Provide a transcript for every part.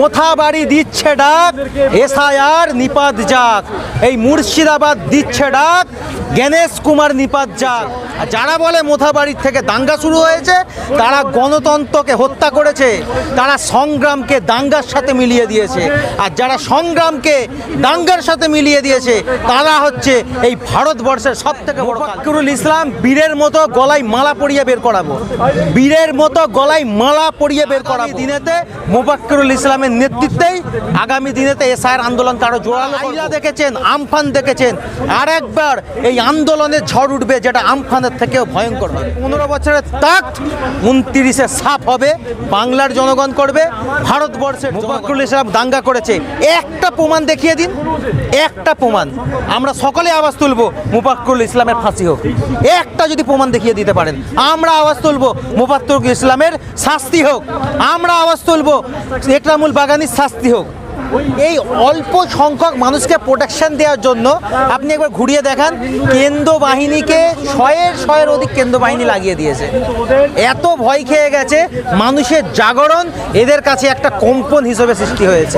মোথাবাড়ি দিচ্ছে ডাক, এসআইআর নিপাত যাক। এই মুর্শিদাবাদ দিচ্ছে ডাক, গণেশ কুমার নিপাত যাক। যারা বলে মোথাবাড়ির থেকে দাঙ্গা শুরু হয়েছে, তারা গণতন্ত্রকে হত্যা করেছে, তারা সংগ্রামকে দাঙ্গার সাথে মিলিয়ে দিয়েছে। আর যারা সংগ্রামকে দাঙ্গার সাথে মিলিয়ে দিয়েছে, তারা হচ্ছে এই ভারতবর্ষের সব থেকে বড়। মোফাক্কিরুল ইসলাম বীরের মতো গলায় মালা পরিয়ে বের করাবো, বীরের মতো গলায় মালা পরিয়ে বের করাবো। দিনেতে মোফাক্কিরুল ইসলামের নেতৃত্বেই আগামী দিনেতে এসআইআর আন্দোলন কারো জোরালো। আইলা দেখেছেন, আমফান দেখেছেন, আর একবার এই আন্দোলনের ঝড় উঠবে, যেটা আমফানের থেকেও ভয়ঙ্কর হবে। 15 বছরের তাক 29-এ সাফ হবে, বাংলার জনগণ করবে, ভারতবর্ষের। মোফাক্কিরুল ইসলাম দাঙ্গা করেছে, একটা প্রমাণ দেখিয়ে দিন, একটা প্রমাণ। আমরা সকলে আওয়াজ তুলবো মোফাক্কিরুল ইসলামের ফাঁসি হোক। একটা যদি প্রমাণ দেখিয়ে দিতে পারেন, আমরা আওয়াজ তুলবো মোফাক্কিরুল ইসলামের শাস্তি হোক। আমরা আওয়াজ তুলবো একরামুল বাগানির শাস্তি হোক। এই অল্প সংখ্যক মানুষকে প্রোটেকশন দেওয়ার জন্য আপনি একবার ঘুরিয়ে দেখান, কেন্দ্র বাহিনীকে 100-এর অধিক কেন্দ্র বাহিনী লাগিয়ে দিয়েছে। এত ভয় খেয়ে গেছে, মানুষের জাগরণ এদের কাছে একটা কম্পন হিসেবে সৃষ্টি হয়েছে।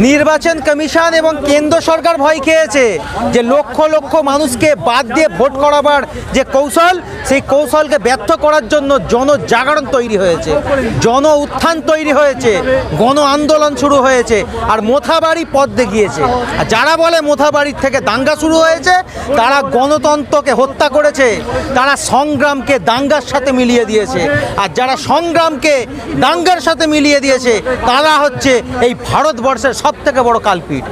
নির্বাচন কমিশন এবং কেন্দ্র সরকার ভয় খেয়েছে যে লক্ষ লক্ষ মানুষকে বাদ দিয়ে ভোট করাবার যে কৌশল, সেই কৌশলকে ব্যর্থ করার জন্য জনজাগরণ তৈরি হয়েছে, জন উত্থান তৈরি হয়েছে, গণ আন্দোলন শুরু হয়েছে, আর মোথাবাড়ি পথ দেখিয়েছে। আর যারা বলে মোথাবাড়ির থেকে দাঙ্গা শুরু হয়েছে, তারা গণতন্ত্রকে হত্যা করেছে, তারা সংগ্রামকে দাঙ্গার সাথে মিলিয়ে দিয়েছে। আর যারা সংগ্রামকে দাঙ্গার সাথে মিলিয়ে দিয়েছে, তারা হচ্ছে এই ভারতবর্ষের সব থেকে বড় কালপিট।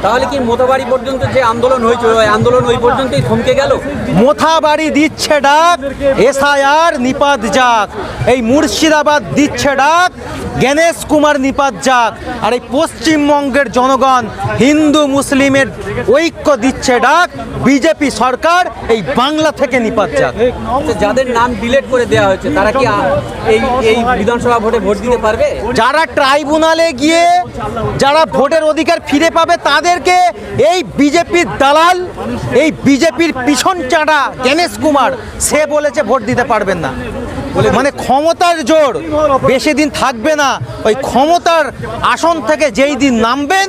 তাহলে কি মোথাবাড়ি পর্যন্ত যে আন্দোলন হয়েছে, ওই আন্দোলন ওই পর্যন্তই থমকে গেল? মোথাবাড়ি দিচ্ছে ডাক, এসআইআর নিপাত যাক। এই মুর্শিদাবাদ দিচ্ছে ডাক, গণেশ কুমার নিপাত যাক। আর এই পশ্চিমবঙ্গের জনগণ হিন্দু মুসলিমের ঐক্য দিচ্ছে ডাক, বিজেপি সরকার এই বাংলা থেকে নিপাত যাক। যাদের নাম ডিলিট করে দেওয়া হয়েছে, তারা কি এই বিধানসভা ভোটে ভোট দিতে পারবে? যারা ট্রাইব্যুনালে গিয়ে যারা ভোটের অধিকার ফিরে পাবে, তাদেরকে এই বিজেপির দালাল, এই বিজেপির পিছন চাঁড়া গণেশ কুমার, সে বলেছে ভোট দিতে পারবেন না। মানে ক্ষমতার জোর বেশি দিন থাকবে না। ওই ক্ষমতার আসন থেকে যেই দিন নামবেন,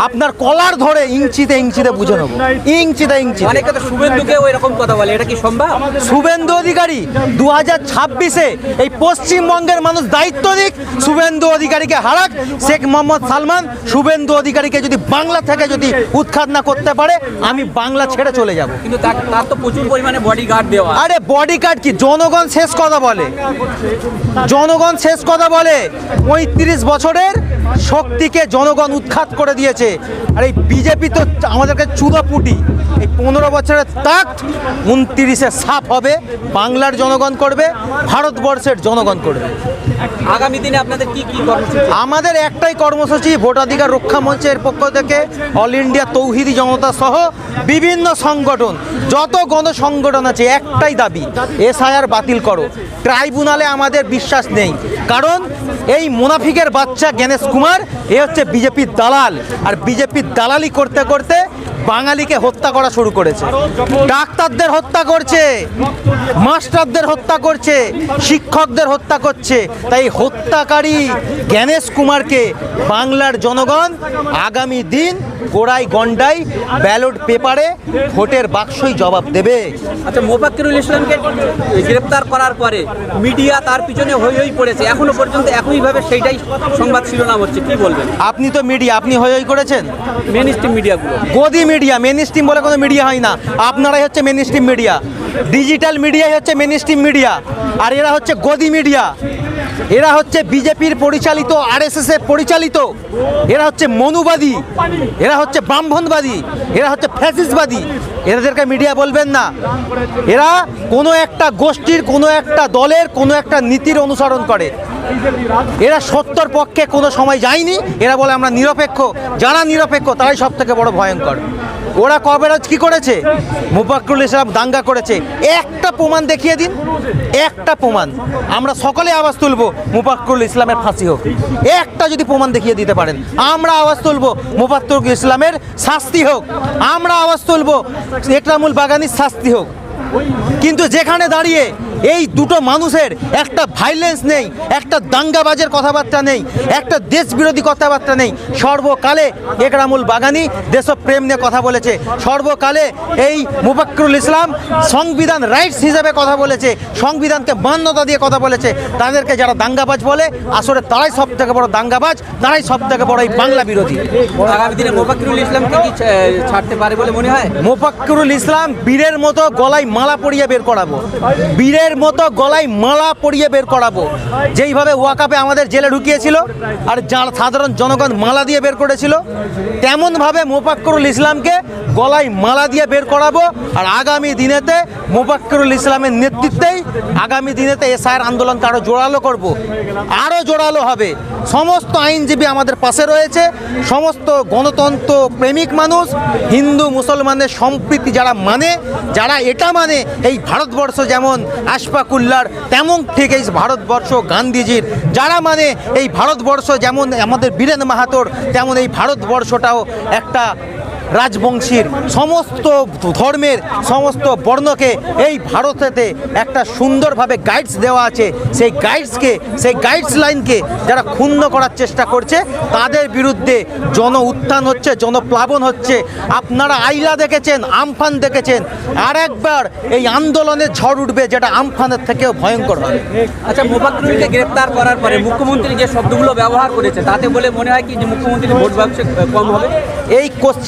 আপনার কলার ধরে ইঞ্চিতে ইঞ্চিতে বুঝে নেব, ইঞ্চিতে ইঞ্চি। অনেকে তো শুভেন্দুকেও এরকম কথা বলে, এটা কি সম্ভব? শুভেন্দু অধিকারী 2026-এ এই পশ্চিমবঙ্গের মানুষ দায়িত্ব দিক, শুভেন্দু অধিকারীকে হারাক। শেখ মোহাম্মদ সালমান শুভেন্দু অধিকারীকে যদি বাংলা থেকে যদি উৎখাত না করতে পারে, আমি বাংলা ছেড়ে চলে যাব। কিন্তু তার তো প্রচুর পরিমাণে বডিগার্ড দেওয়া। আরে বডিগার্ড কি? জনগণ শেষ কথা বলে, জনগণ শেষ কথা বলে। 35 বছরের শক্তিকে জনগণ উৎখাত করে দিয়েছে। আর এই বিজেপি তো আমাদেরকে চুদাপুটি। এই 15 বছরের তাক 29-এ সাফ হবে, বাংলার জনগণ করবে, ভারতবর্ষের জনগণ করবে। আগামী দিনে আপনাদের কি কি কর্মসূচি? আমাদের একটাই কর্মসূচি, ভোটাধিকার রক্ষা মঞ্চের পক্ষ থেকে অল ইন্ডিয়া তৌহিদি জনতা সহ বিভিন্ন সংগঠন, যত গণসংগঠন আছে, একটাই দাবি, এসআইআর বাতিল করো। ট্রাইব্যুনালে আমাদের বিশ্বাস নেই, কারণ এই মুনাফিকের বাচ্চা গণেশ কুমার, এ হচ্ছে বিজেপির দালাল। আর বিজেপির দালালি করতে করতে বাঙালিকে হত্যা করা শুরু করেছে। ডাক্তারদের হত্যা করছে, মাস্টারদের হত্যা করছে, শিক্ষকদের হত্যা করছে। তাই হত্যাকারী গণেশ কুমারকে বাংলার জনগণ আগামী দিন গোড়ায় গন্ডায় ব্যালট পেপারে ভোটের বাক্সই জবাব দেবে। আচ্ছা, মোফাক্কিরুল ইসলামকে গ্রেপ্তার করার পরে মিডিয়া তার পিছনে হই হই পড়েছে, এখনো পর্যন্ত একইভাবে সেইটাই সংবাদ শিরোনাম হচ্ছে, কি বলবেন? আপনি তো মিডিয়া, আপনি হই হই করেছেন। মেন স্ট্রিম মিডিয়াগুলো গদি মিডিয়া, মেন স্ট্রিম বলে কোনো মিডিয়া হয় না। আপনারাই হচ্ছে মেন স্ট্রিম মিডিয়া, ডিজিটাল মিডিয়াই হচ্ছে মেন স্ট্রিম মিডিয়া। আর এরা হচ্ছে গদি মিডিয়া, এরা হচ্ছে বিজেপির পরিচালিত, আরএসএসের পরিচালিত। এরা হচ্ছে মনুবাদী, এরা হচ্ছে ব্রাহ্মণবাদী, এরা হচ্ছে ফ্যাসিস্টবাদী। এদেরকে মিডিয়া বলবেন না। এরা কোনো একটা গোষ্ঠীর, কোনো একটা দলের, কোনো একটা নীতির অনুসরণ করে। এরা সত্যর পক্ষে কোনো সময় যায়নি। এরা বলে আমরা নিরপেক্ষ। যারা নিরপেক্ষ তারাই সব থেকে বড় ভয়ঙ্কর। ওরা কভারেজ কি করেছে? মোফাক্কিরুল ইসলাম দাঙ্গা করেছে, একটা প্রমাণ দেখিয়ে দিন, একটা প্রমাণ। আমরা সকলে আওয়াজ তুলবো মোফাক্কিরুল ইসলামের ফাঁসি হোক। একটা যদি প্রমাণ দেখিয়ে দিতে পারেন, আমরা আওয়াজ তুলবো মোফাক্কিরুল ইসলামের শাস্তি হোক। আমরা আওয়াজ তুলবো একরামুল বাগানির শাস্তি হোক। কিন্তু যেখানে দাঁড়িয়ে এই দুটো মানুষের একটা ভাইলেন্স নেই, একটা দাঙ্গাবাজের কথাবার্তা নেই, একটা দেশ বিরোধী কথাবার্তা নেই। সর্বকালে একরামুল বাগানি দেশপ্রেম নিয়ে কথা বলেছে, সর্বকালে এই মুফাক্কিরুল ইসলাম সংবিধান রাইটস হিসেবে কথা বলেছে, সংবিধানকে মান্যতা দিয়ে কথা বলেছে। তাদেরকে যারা দাঙ্গাবাজ বলে, আসলে তারাই সব থেকে বড় দাঙ্গাবাজ, তারাই সব থেকে বড় এই বাংলা বিরোধী। আগামী দিনে মোফাক্কিরুল ইসলামকে কি ছাড়তে পারে বলে মনে হয়? মোফাক্কিরুল ইসলাম বীরের মতো গলায় মালা পরিয়ে বের করাবো, বীরের মতো গলায় মালা পরিয়ে বের করাবো। যেইভাবে ওয়াকাপে আমাদের জেলে ঢুকিয়েছিল আর যারা সাধারণ জনগণ মালা দিয়ে বের করেছিল, তেমনভাবে মোফাক্কিরুল ইসলামকে গলায় মালা দিয়ে বের করাবো। আর আগামী দিনেতে মোফাক্কিরুল ইসলামের নেতৃত্বেই আগামী দিনেতে এসআইআর আন্দোলনকে আরও জোরালো করব, আরও জোরালো হবে। সমস্ত আইনজীবী আমাদের পাশে রয়েছে, সমস্ত গণতন্ত্র প্রেমিক মানুষ, হিন্দু মুসলমানের সম্প্রীতি যারা মানে, যারা এটা মানে এই ভারতবর্ষ যেমন আশফাকুল্লার, তেমন ঠিক এই ভারতবর্ষ গান্ধীজির, যারা মানে এই ভারতবর্ষ যেমন আমাদের বীরেন মাহাতোর, তেমন এই ভারতবর্ষটাও একটা রাজবংশীর, সমস্ত ধর্মের সমস্ত বর্ণকে এই ভারতেতে একটা সুন্দরভাবে গাইডস দেওয়া আছে। সেই গাইডসকে, সেই গাইডস লাইনকে যারা ক্ষুণ্ণ করার চেষ্টা করছে, তাদের বিরুদ্ধে জন উত্থান হচ্ছে, জনপ্লাবন হচ্ছে। আপনারা আইলা দেখেছেন, আমফান দেখেছেন, আর একবার এই আন্দোলনের ঝড় উঠবে, যেটা আমফানের থেকেও ভয়ঙ্কর হবে। আচ্ছা, মোফাক্কিরুলকে গ্রেপ্তার করার পরে মুখ্যমন্ত্রী যে শব্দগুলো ব্যবহার করেছে, তাতে বলে মনে হয় কি যে মুখ্যমন্ত্রীর ভোট বাক্সে কম হবে? এই কোশ্চেন